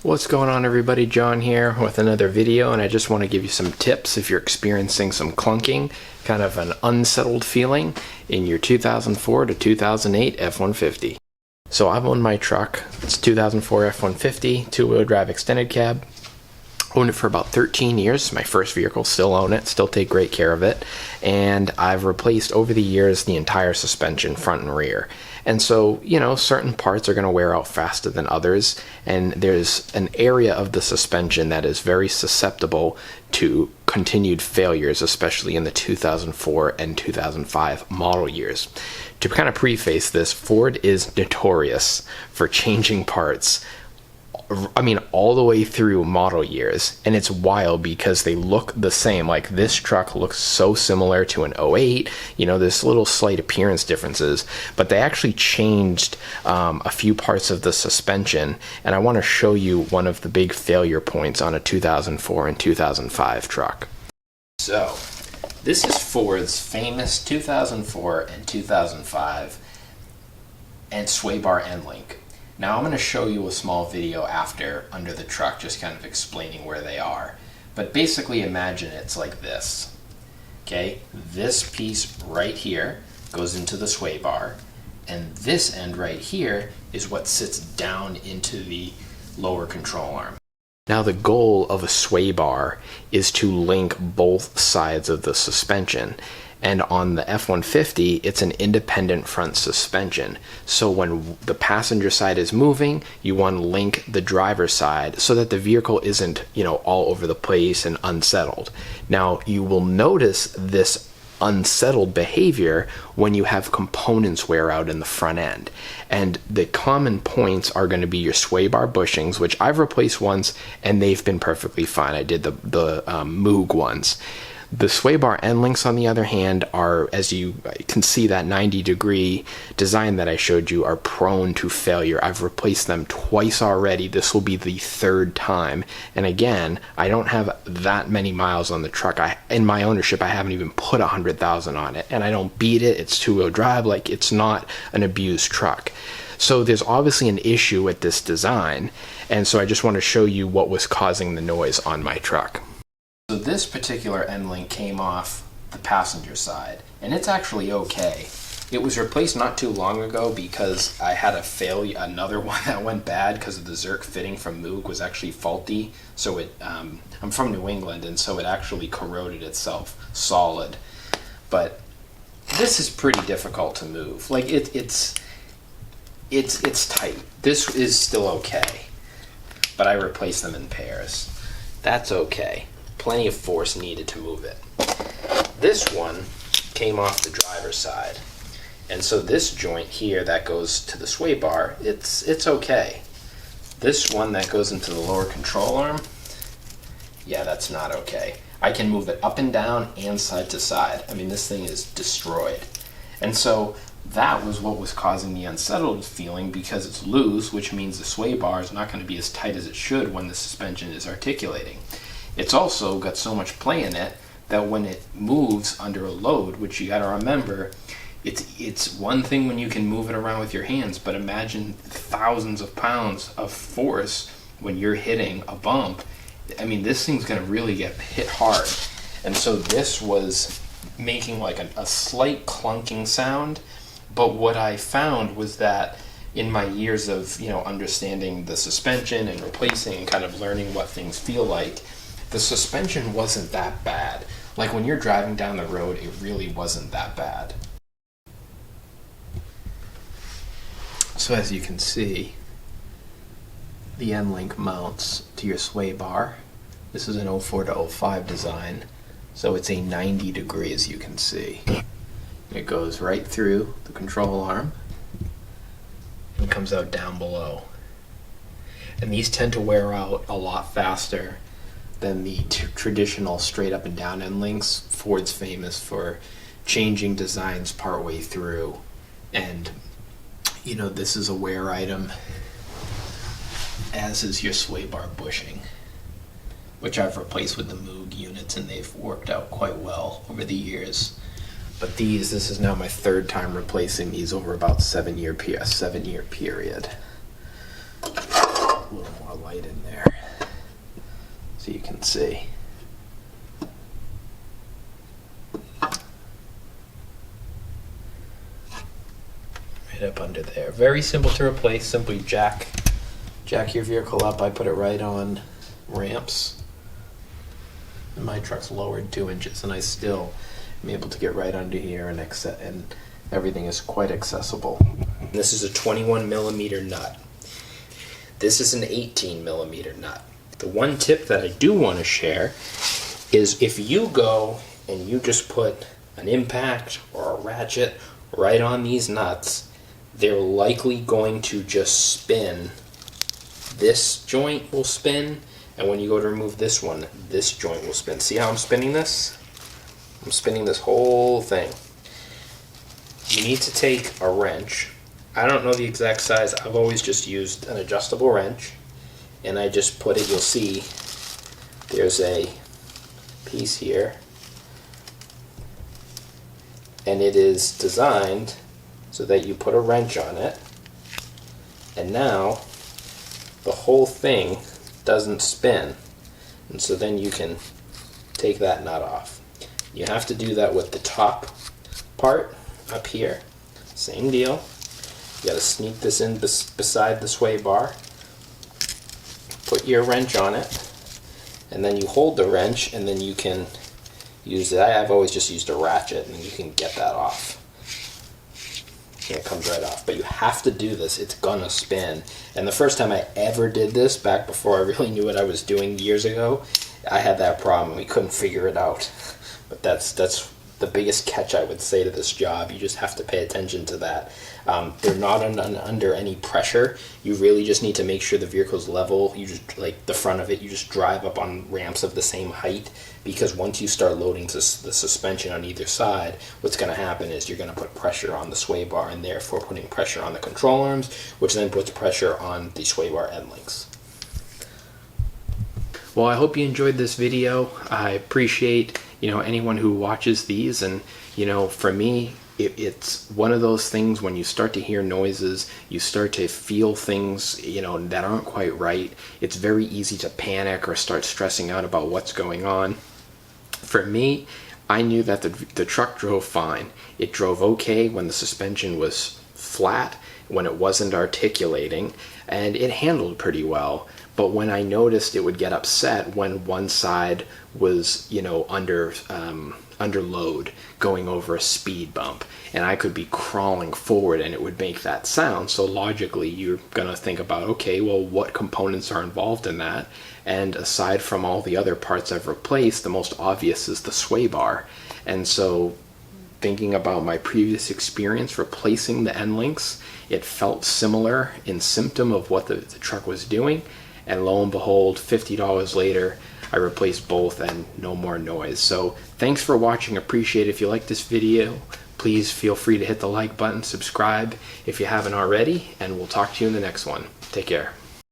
What's going on, everybody? John here with another video, and I just want to give you some tips if you're experiencing some clunking, kind of an unsettled feeling in your 2004 to 2008 F-150. So I've owned my truck. It's 2004 F-150, two-wheel drive extended cab. Owned it for about 13 years. My first vehicle, still own it, still take great care of it. And I've replaced over the years the entire suspension, front and rear. And so, you know, certain parts are going to wear out faster than others. And there's an area of the suspension that is very susceptible to continued failures, especially in the 2004 and 2005 model years. To kind of preface this, Ford is notorious for changing parts, I mean, all the way through model years, and it's wild because they look the same. Like, this truck looks so similar to an '08. You know, there's little slight appearance differences, but they actually changed a few parts of the suspension, and I want to show you one of the big failure points on a 2004 and 2005 truck. So, this is Ford's famous 2004 and 2005 and sway bar end link. Now I'm going to show you a small video after under the truck, just kind of explaining where they are. But basically imagine it's like this. Okay, this piece right here goes into the sway bar, and this end right here is what sits down into the lower control arm. Now the goal of a sway bar is to link both sides of the suspension. And on the F-150, it's an independent front suspension. So when the passenger side is moving, you want to link the driver's side so that the vehicle isn't, you know, all over the place and unsettled. Now, you will notice this unsettled behavior when you have components wear out in the front end. And the common points are going to be your sway bar bushings, which I've replaced once, and they've been perfectly fine. I did the Moog ones. The sway bar end links, on the other hand, are, as you can see, that 90-degree design that I showed you, are prone to failure. I've replaced them twice already. This will be the third time. And again, I don't have that many miles on the truck. In my ownership, I haven't even put 100,000 on it. And I don't beat it. It's two-wheel drive. Like, it's not an abused truck. So there's obviously an issue with this design. And so I just want to show you what was causing the noise on my truck. So this particular end link came off the passenger side, and it's actually okay. It was replaced not too long ago because I had a failure, another one that went bad because of the Zerk fitting from Moog was actually faulty. So it, I'm from New England, and so it actually corroded itself solid. But this is pretty difficult to move. Like, it's tight. This is still okay, but I replaced them in pairs. That's okay. Plenty of force needed to move it. This one came off the driver's side, and so this joint here that goes to the sway bar, it's okay. This one that goes into the lower control arm, yeah, that's not okay. I can move it up and down and side to side. I mean, this thing is destroyed. And so that was what was causing the unsettled feeling, because it's loose, which means the sway bar is not going to be as tight as it should when the suspension is articulating. It's also got so much play in it that when it moves under a load, which you got to remember, it's one thing when you can move it around with your hands, but imagine thousands of pounds of force when you're hitting a bump. I mean, this thing's going to really get hit hard. And so this was making like a slight clunking sound, but what I found was that in my years of, you know, understanding the suspension and replacing and kind of learning what things feel like, the suspension wasn't that bad. Like, when you're driving down the road, it really wasn't that bad. So as you can see, the end link mounts to your sway bar. This is an 04 to 05 design, so it's a 90 degree, as you can see. It goes right through the control arm and comes out down below. And these tend to wear out a lot faster than the traditional straight up and down end links. Ford's famous for changing designs partway through, and you know, this is a wear item, as is your sway bar bushing, which I've replaced with the Moog units, and they've worked out quite well over the years. But this is now my third time replacing these over about a 7-year period. a little more light in there so you can see. Right up under there. Very simple to replace. Simply jack your vehicle up. I put it right on ramps. And my truck's lowered 2 inches, and I still am able to get right under here, and everything is quite accessible. This is a 21 millimeter nut. This is an 18 millimeter nut. The one tip that I do want to share is if you go and you just put an impact or a ratchet right on these nuts, they're likely going to just spin. This joint will spin, and when you go to remove this one, this joint will spin. See how I'm spinning this? I'm spinning this whole thing. You need to take a wrench. I don't know the exact size. I've always just used an adjustable wrench, and I just put it, you'll see there's a piece here, and it is designed so that you put a wrench on it, and now the whole thing doesn't spin, and so then you can take that nut off. You have to do that with the top part up here. Same deal. You got to sneak this in beside the sway bar, put your wrench on it, and then you hold the wrench, and then you can use it. I've always just used a ratchet, and you can get that off. And it comes right off. But you have to do this. It's gonna spin. And the first time I ever did this, back before I really knew what I was doing years ago, I had that problem. We couldn't figure it out. But that's the biggest catch I would say to this job. You just have to pay attention to that. They're not under any pressure. You really just need to make sure the vehicle's level. You just, like the front of it, you just drive up on ramps of the same height, because once you start loading the suspension on either side, what's going to happen is you're going to put pressure on the sway bar, and therefore putting pressure on the control arms, which then puts pressure on the sway bar end links. Well, I hope you enjoyed this video. I appreciate anyone who watches these, and for me, it's one of those things when you start to hear noises, you start to feel things that aren't quite right. It's very easy to panic or start stressing out about what's going on. For me, I knew that the truck drove fine. It drove okay when the suspension was flat, when it wasn't articulating, and it handled pretty well. But when I noticed it would get upset when one side was, under load, going over a speed bump, and I could be crawling forward and it would make that sound. So logically, you're gonna think about, okay, well, what components are involved in that? And aside from all the other parts I've replaced, the most obvious is the sway bar. And so thinking about my previous experience replacing the end links, it felt similar in symptom of what the truck was doing. And lo and behold, $50 later, I replaced both and no more noise. So thanks for watching. Appreciate it. If you like this video, please feel free to hit the like button, subscribe if you haven't already, and we'll talk to you in the next one. Take care.